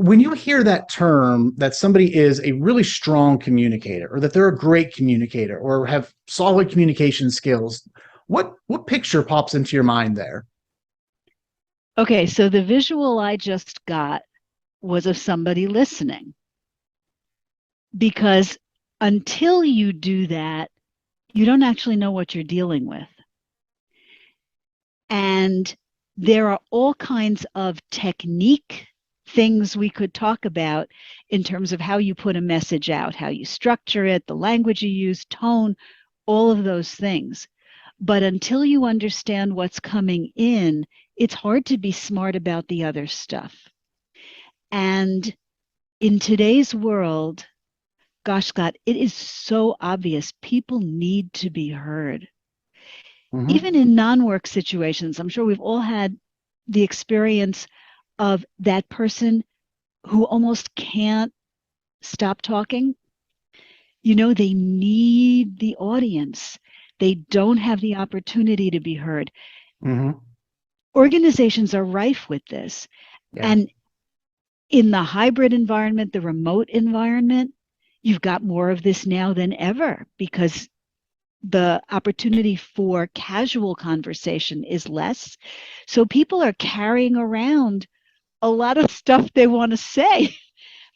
when you hear that term, that somebody is a really strong communicator, or that they're a great communicator, or have solid communication skills, what picture pops into your mind there? Okay, so the visual I just got was of somebody listening, because until you do that, you don't actually know what you're dealing with. And there are all kinds of technique things we could talk about in terms of how you put a message out, how you structure it, the language you use, tone, all of those things. But until you understand what's coming in, it's hard to be smart about the other stuff. And in today's world, gosh, Scott, it is so obvious people need to be heard. Mm-hmm. Even in non-work situations, I'm sure we've all had the experience of that person who almost can't stop talking. You know, they need the audience. They don't have the opportunity to be heard. Mm-hmm. Organizations are rife with this. Yeah. And in the hybrid environment, the remote environment, you've got more of this now than ever because the opportunity for casual conversation is less. So people are carrying around a lot of stuff they want to say.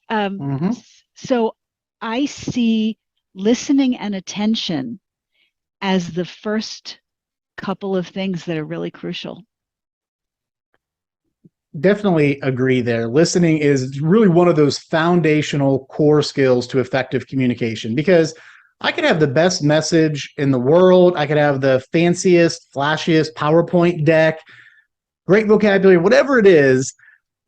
Um, Mm-hmm. so I see listening and attention as the first couple of things that are really crucial. Definitely agree there. Listening is really one of those foundational core skills to effective communication, because I could have the best message in the world. I could have the fanciest, flashiest PowerPoint deck, great vocabulary, whatever it is.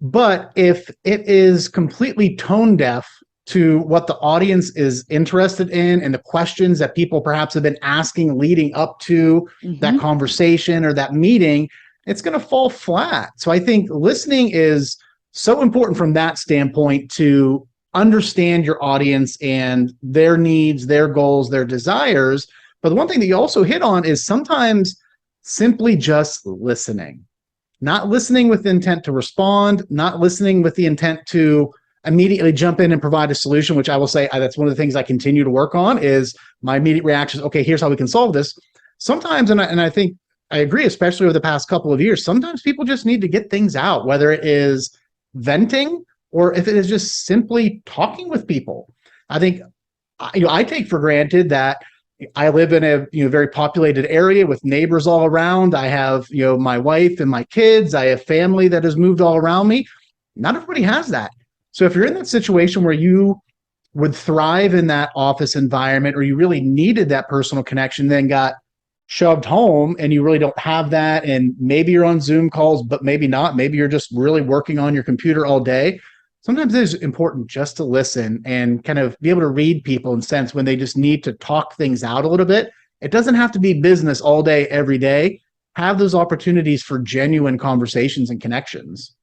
But if it is completely tone deaf to what the audience is interested in and the questions that people perhaps have been asking leading up to that Mm-hmm. conversation or that meeting, it's going to fall flat. So I think listening is so important from that standpoint, to understand your audience and their needs, their goals, their desires. But the one thing that you also hit on is sometimes simply just listening, not listening with the intent to respond, not listening with the intent to immediately jump in and provide a solution, which I will say that's one of the things I continue to work on, is my immediate reaction is, okay, here's how we can solve this. Sometimes, and I think I agree, especially over the past couple of years, sometimes people just need to get things out, whether it is venting or if it is just simply talking with people. I think, I take for granted that I live in a very populated area with neighbors all around. I have my wife and my kids. I have family that has moved all around me. Not everybody has that. So if you're in that situation where you would thrive in that office environment, or you really needed that personal connection, then got shoved home and you really don't have that, and maybe you're on Zoom calls, but maybe not. Maybe you're just really working on your computer all day. Sometimes it is important just to listen and kind of be able to read people and sense when they just need to talk things out a little bit. It doesn't have to be business all day, every day. Have those opportunities for genuine conversations and connections.